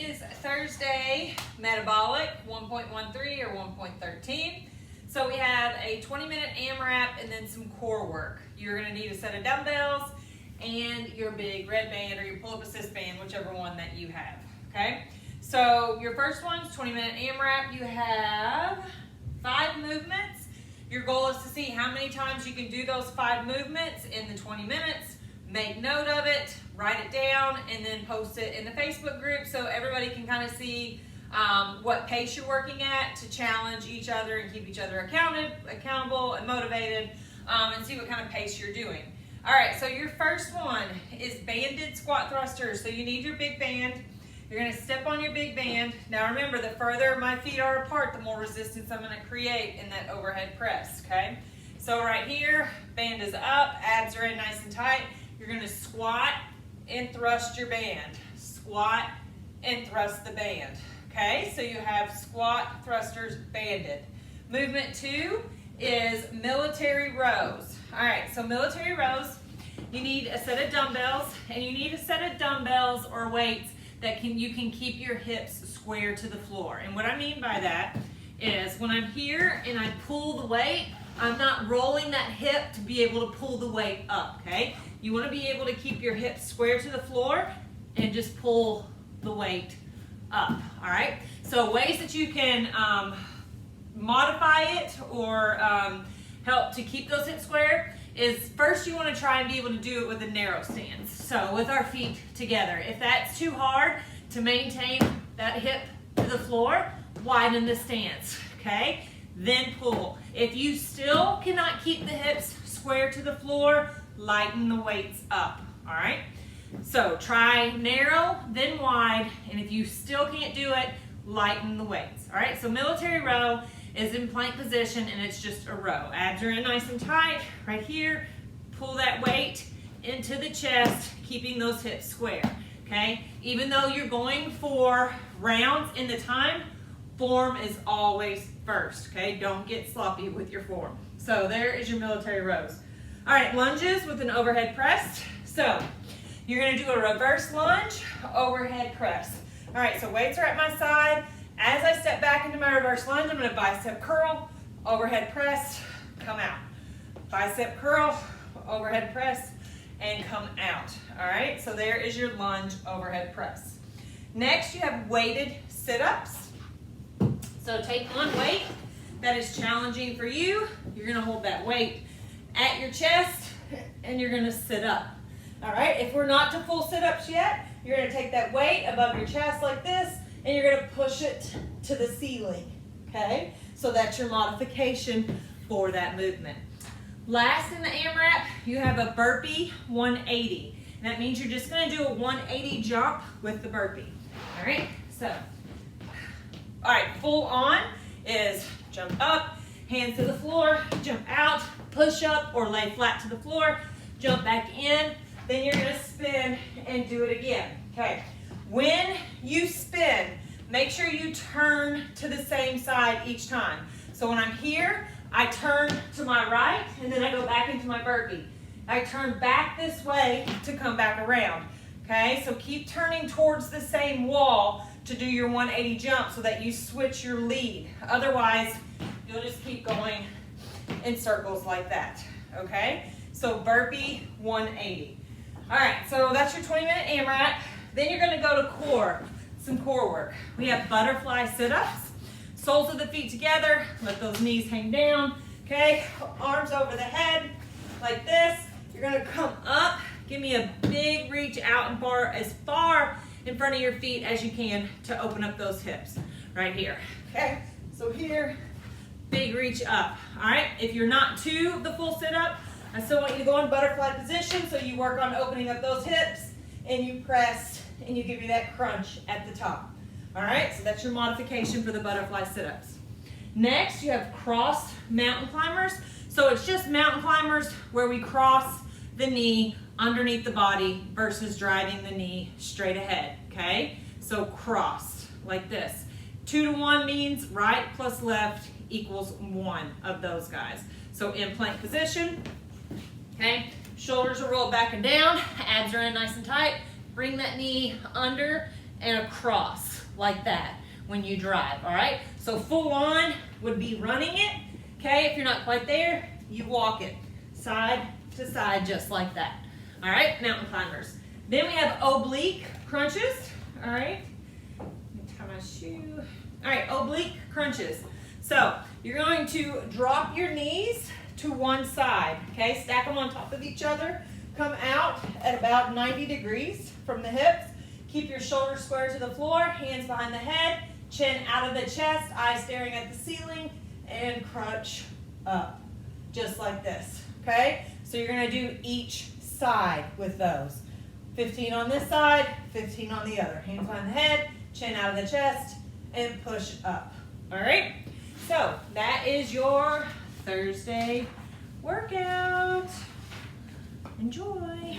is Thursday, Metabolic 1.13 or 1.13. So we have a 20-minute Amrap and then some core work. You're going to need a set of dumbbells and your big red band or your pull-up assist band, whichever one that you have, okay? So your first one's 20-minute Amrap. You have 5 movements. Your goal is to see how many times you can do those 5 movements in the 20 minutes. Make note of it, write it down, and then post it in the Facebook group so everybody can kind of see what pace you're working at to challenge each other and keep each other accountable and motivated, and see what kind of pace you're doing. All right, so your first one is banded squat thrusters. So you need your big band. You're gonna step on your big band. Now remember, the further my feet are apart, the more resistance I'm gonna create in that overhead press, okay? So right here, band is up, abs are in nice and tight. You're gonna squat and thrust your band. Squat and thrust the band, okay? So you have squat, thrusters, banded. Movement 2 is military rows. All right, so military rows, you need a set of dumbbells, and you need a set of dumbbells or weights that you can keep your hips square to the floor. And what I mean by that is when I'm here and I pull the weight, I'm not rolling that hip to be able to pull the weight up, okay? You want to be able to keep your hips square to the floor and just pull the weight up, all right? So ways that you can modify it or help to keep those hips square is first you want to try and be able to do it with a narrow stance. So with our feet together. If that's too hard to maintain that hip to the floor, widen the stance, okay? Then pull. If you still cannot keep the hips square to the floor, lighten the weights up, all right? So try narrow, then wide, and if you still can't do it, lighten the weights, all right? So military row is in plank position and it's just a row. Abs are in nice and tight, right here. Pull that weight into the chest, keeping those hips square, okay? Even though you're going for rounds in the time, form is always first, okay? Don't get sloppy with your form. So there is your military rows. All right, lunges with an overhead press. So you're gonna do a reverse lunge, overhead press. All right, so weights are at my side. As I step back into my reverse lunge, I'm gonna bicep curl, overhead press, come out. Bicep curl, overhead press, and come out. All right, so there is your lunge overhead press. Next, you have weighted sit-ups. So take one weight that is challenging for you. You're gonna hold that weight at your chest and you're gonna sit up. All right, if we're not to full sit-ups yet, you're gonna take that weight above your chest like this and you're gonna push it to the ceiling, okay? So that's your modification for that movement. Last in the AMRAP, you have a burpee 180. And that means you're just gonna do a 180 jump with the burpee, all right? So, all right, full on is jump up, hands to the floor, jump out, push up or lay flat to the floor, jump back in, then you're gonna spin and do it again, okay? When you spin, make sure you turn to the same side each time. So when I'm here, I turn to my right and then I go back into my burpee. I turn back this way to come back around, okay? So keep turning towards the same wall to do your 180 jump so that you switch your lead. Otherwise, you'll just keep going in circles like that, okay? So burpee 180. All right, so that's your 20-minute AMRAP. Then you're gonna go to core, some core work. We have butterfly sit-ups, soles of the feet together, let those knees hang down, okay? Arms over the head, like this. You're gonna come up, give me a big reach out and far, as far in front of your feet as you can to open up those hips, right here, okay? So here, big reach up, all right? If you're not to the full sit-up, I still want you to go in butterfly position so you work on opening up those hips and you press and you give you that crunch at the top. All right, so that's your modification for the butterfly sit-ups. Next, you have crossed mountain climbers. So it's just mountain climbers where we cross the knee underneath the body versus driving the knee straight ahead, okay? So crossed, like this. 2 to 1 means right plus left equals 1 of those guys. So in plank position, okay? Shoulders are rolled back and down, abs are in nice and tight. Bring that knee under and across like that when you drive, all right? So full on would be running it, okay? If you're not quite there, you walk it side to side just like that, all right? Mountain climbers. Then we have oblique crunches, all right? Let me tie my shoe. All right, oblique crunches. So you're going to drop your knees to one side, okay? Stack them on top of each other. Come out at about 90 degrees from the hips. Keep your shoulders square to the floor, hands behind the head, chin out of the chest, eyes staring at the ceiling, and crunch up, just like this, okay? So you're gonna do each side with those. 15 on this side, 15 on the other. Hands behind the head, chin out of the chest, and push up, all right? So that is your Thursday workout. Enjoy.